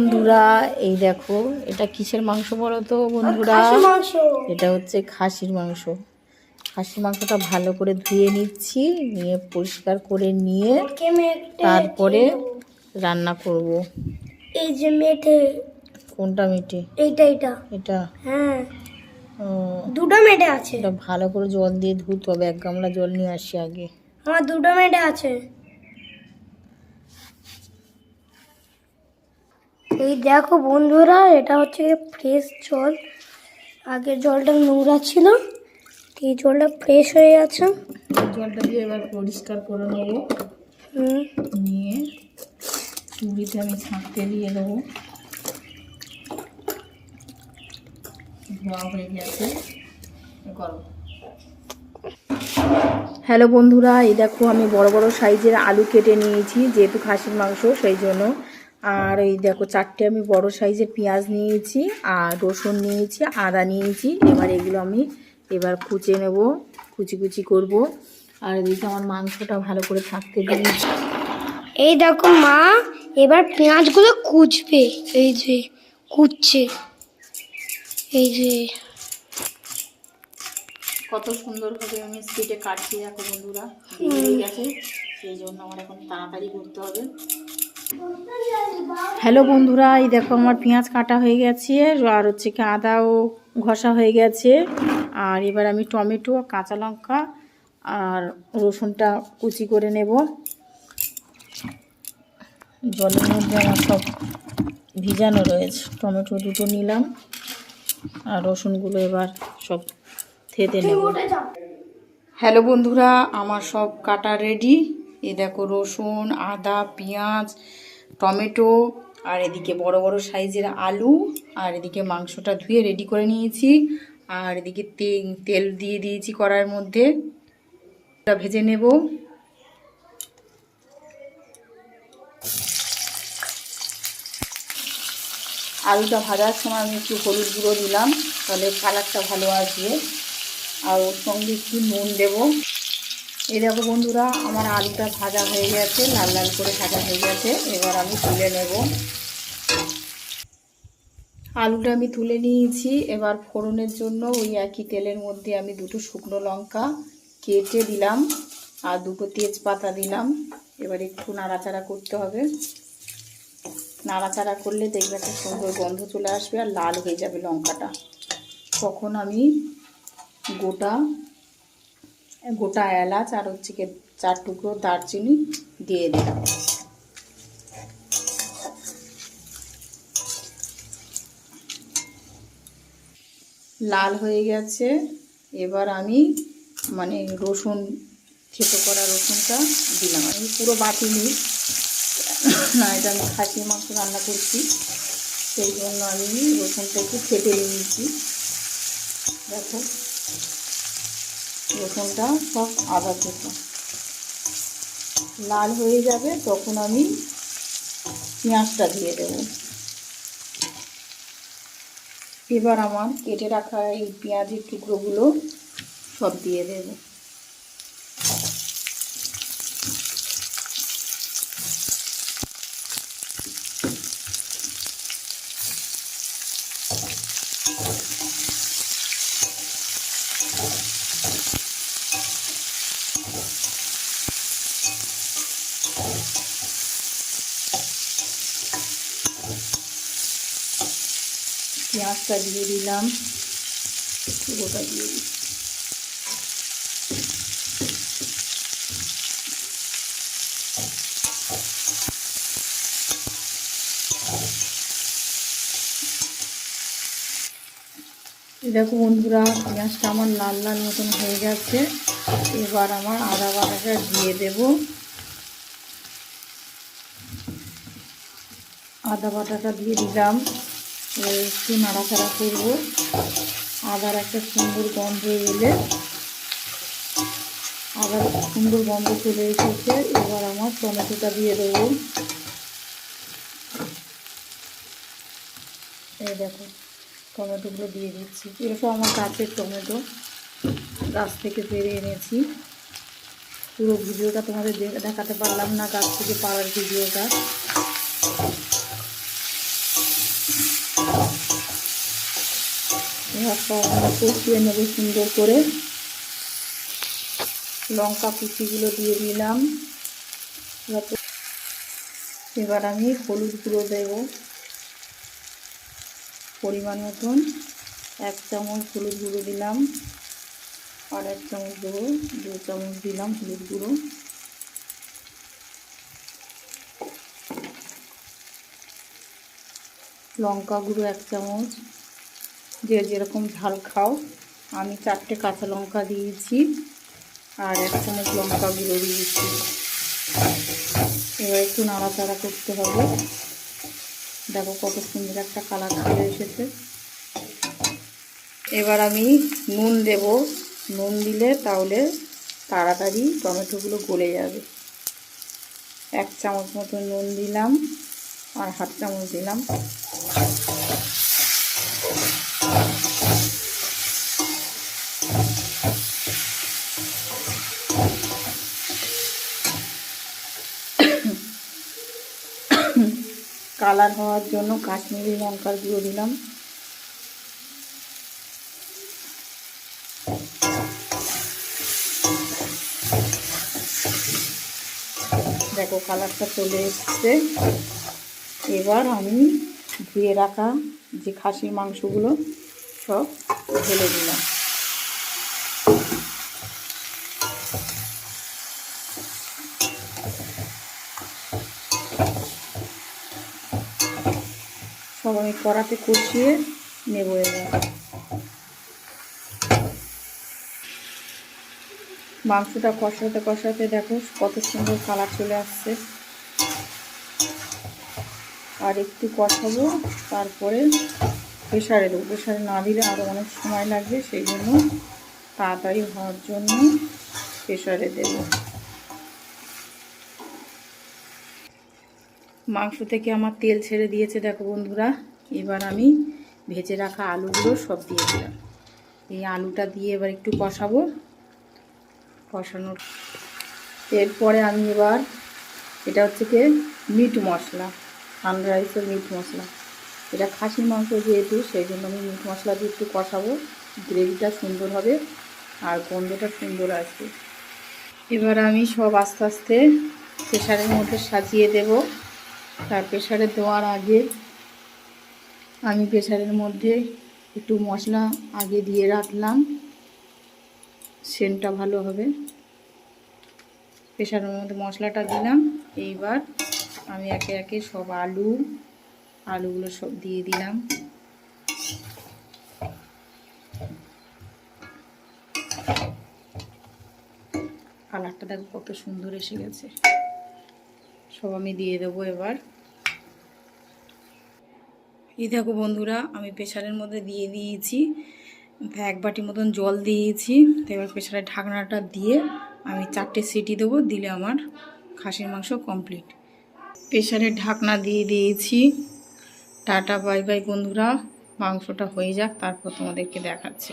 বন্ধুরা, এই দেখো এটা কিসের মাংস বলো তো বন্ধুরা? এটা হচ্ছে খাসির মাংস। খাসির মাংসটা ভালো করে ধুয়ে নিচ্ছি, নিয়ে পরিষ্কার করে নিয়ে তারপরে রান্না করব। এই যে মেটে। কোনটা মেটে? এইটা এটা এটা? হ্যাঁ, ও, দুটো মেটে আছে। এটা ভালো করে জল দিয়ে ধুতে হবে। 1 গামলা জল নিয়ে আসি আগে। আমার দুটো মেটে আছে। এই দেখো বন্ধুরা, এটা হচ্ছে ফ্রেশ জল। আগের জলটা নোংরা ছিল, এই জলটা ফ্রেশ হয়ে গেছে। জলটা দিয়ে এবার পরিষ্কার করে নেবো। নিয়ে চুড়িতে আমি ছাঁকতে দিয়ে দেবো। ধোয়া হয়ে গেছে। হ্যালো বন্ধুরা, এই দেখো আমি বড় বড় সাইজের আলু কেটে নিয়েছি, যেহেতু খাসির মাংস সেই জন্য। আর এই দেখো 4টে আমি বড় সাইজের পেঁয়াজ নিয়েছি, আর রসুন নিয়েছি, আদা নিয়েছি। এবার এগুলো আমি এবার কুচে নেব, কুচি কুচি করব। আর এদিকে আমার মাংসটা ভালো করে থাকতে দিয়েছি। এই দেখো মা এবার পেঁয়াজগুলো কুচবে। এই যে কুচছে, এই যে কত সুন্দরভাবে আমি স্পিডে কাটছি দেখো বন্ধুরা। হয়ে গেছে, সেই জন্য আমার এখন তাড়াতাড়ি করতে হবে। হ্যালো বন্ধুরা, এই দেখো আমার পেঁয়াজ কাটা হয়ে গেছে, আর হচ্ছে কি আদাও ঘষা হয়ে গেছে। আর এবার আমি টমেটো, কাঁচা লঙ্কা আর রসুনটা কুচি করে নেব। জলের মধ্যে আমার সব ভিজানো রয়েছে। টমেটো 2টো নিলাম, আর রসুনগুলো এবার সব থেতে নেব। হ্যালো বন্ধুরা, আমার সব কাটা রেডি। এই দেখো রসুন, আদা, পেঁয়াজ, টমেটো, আর এদিকে বড় বড় সাইজের আলু, আর এদিকে মাংসটা ধুয়ে রেডি করে নিয়েছি। আর এদিকে তেল দিয়ে দিয়েছি কড়াইয়ের মধ্যে, এটা ভেজে নেব। আলুটা ভাজার সময় আমি একটু হলুদ গুঁড়ো দিলাম, তাহলে কালারটা ভালো আসবে। আর ওর সঙ্গে একটু নুন দেবো। এই দেখো বন্ধুরা, আমার আলুটা ভাজা হয়ে গেছে, লাল লাল করে ভাজা হয়ে গেছে। এবার আমি তুলে নেব। আলুটা আমি তুলে নিয়েছি। এবার ফোড়নের জন্য ওই একই তেলের মধ্যে আমি 2টো শুকনো লঙ্কা কেটে দিলাম, আর 2টো তেজপাতা দিলাম। এবার একটু নাড়াচাড়া করতে হবে। নাড়াচাড়া করলে দেখবে একটা সুন্দর গন্ধ চলে আসবে, আর লাল হয়ে যাবে লঙ্কাটা। তখন আমি গোটা এলাচ আর হচ্ছে 4 টুকরো দারচিনি দিয়ে দিলাম। লাল হয়ে গেছে। এবার আমি রসুন, থেতো করা রসুনটা দিলাম। আমি পুরো বাটিনি, না এটা আমি খাসির মাংস রান্না করছি, সেই জন্য আমি রসুনটা একটু থেতে নিয়েছি। দেখো রসুনটা সব আদা থেতো লাল হয়ে যাবে, তখন আমি পেঁয়াজটা দিয়ে দেব। এবার আমার কেটে রাখা এই পেঁয়াজের টুকরোগুলো সব দিয়ে দেব। পেঁয়াজটা দিয়ে দিলাম, গোটা দিয়ে দিই। দেখো বন্ধুরা, পেঁয়াজটা আমার লাল লাল মতন হয়ে গেছে। এবার আমার আদা বাটাটা দিয়ে দেব। আদা বাটাটা দিয়ে দিলাম। একটু নাড়াচাড়া করব। আদার একটা সুন্দর গন্ধ এলে, আদার সুন্দর গন্ধ চলে এসেছে। এবার আমার টমেটোটা দিয়ে দেবো। এই দেখো টমেটোগুলো দিয়ে দিচ্ছি। এরকম আমার গাছের টমেটো, গাছ থেকে পেরে এনেছি। পুরো ভিডিওটা তোমাদের দেখাতে পারলাম না, গাছ থেকে পাড়ার ভিডিওটা। এবার সব আমরা কষিয়ে নেব সুন্দর করে। লঙ্কা কুচিগুলো দিয়ে দিলাম। এবার আমি হলুদ গুঁড়ো দেব পরিমাণ মতন। 1 চামচ হলুদ গুঁড়ো দিলাম, আর 1 চামচ দেবো, 2 চামচ দিলাম হলুদ গুঁড়ো। লঙ্কা গুঁড়ো 1 চামচ, যে যেরকম ঝাল খাও। আমি 4টে কাঁচা লঙ্কা দিয়েছি আর 1 চামচ লঙ্কা গুঁড়ো দিয়েছি। এবার একটু নাড়াচাড়া করতে হবে। দেখো কত সুন্দর একটা কালার চলে এসেছে। এবার আমি নুন দেব। নুন দিলে তাহলে তাড়াতাড়ি টমেটোগুলো গলে যাবে। 1 চামচ মতো নুন দিলাম আর 1/2 চামচ দিলাম। কালার হওয়ার জন্য কাশ্মীরি লঙ্কার গুঁড়ো দিলাম। দেখো কালারটা চলে এসছে। এবার আমি ধুয়ে রাখা যে খাসির মাংসগুলো সব ঢেলে দিলাম। সব আমি কড়াতে কষিয়ে নেব। এবার মাংসটা কষাতে কষাতে দেখো কত সুন্দর কালার চলে আসছে। আর একটু কষাবো, তারপরে প্রেসারে দেবো। প্রেসারে না দিলে আরও অনেক সময় লাগবে, সেই জন্য তাড়াতাড়ি হওয়ার জন্য প্রেসারে দেব। মাংস থেকে আমার তেল ছেড়ে দিয়েছে দেখো বন্ধুরা। এবার আমি ভেজে রাখা আলুগুলো সব দিয়ে দিলাম। এই আলুটা দিয়ে এবার একটু কষাবো। কষানোর এরপরে আমি এবার, এটা হচ্ছে কি মিট মশলা, সানরাইসের মিট মশলা। এটা খাসির মাংস যেহেতু, সেই জন্য আমি মিট মশলা দিয়ে একটু কষাবো। গ্রেভিটা সুন্দর হবে আর গন্ধটা সুন্দর আসবে। এবার আমি সব আস্তে আস্তে প্রেসারের মধ্যে সাজিয়ে দেব। তার প্রেসারে দেওয়ার আগে আমি প্রেসারের মধ্যে একটু মশলা আগে দিয়ে রাখলাম, সেন্টটা ভালো হবে। প্রেসারের মধ্যে মশলাটা দিলাম। এইবার আমি একে একে সব আলুগুলো সব দিয়ে দিলাম। কালারটা দেখো কত সুন্দর এসে গেছে। সব আমি দিয়ে দেবো এবার। এই দেখো বন্ধুরা, আমি প্রেসারের মধ্যে দিয়ে দিয়েছি। 1 বাটি মতন জল দিয়েছি। তো এবার প্রেসারের ঢাকনাটা দিয়ে আমি 4টে সিটি দেবো, দিলে আমার খাসির মাংস কমপ্লিট। প্রেসারের ঢাকনা দিয়ে দিয়েছি। টাটা বাই বাই বন্ধুরা, মাংসটা হয়ে যাক, তারপর তোমাদেরকে দেখাচ্ছি।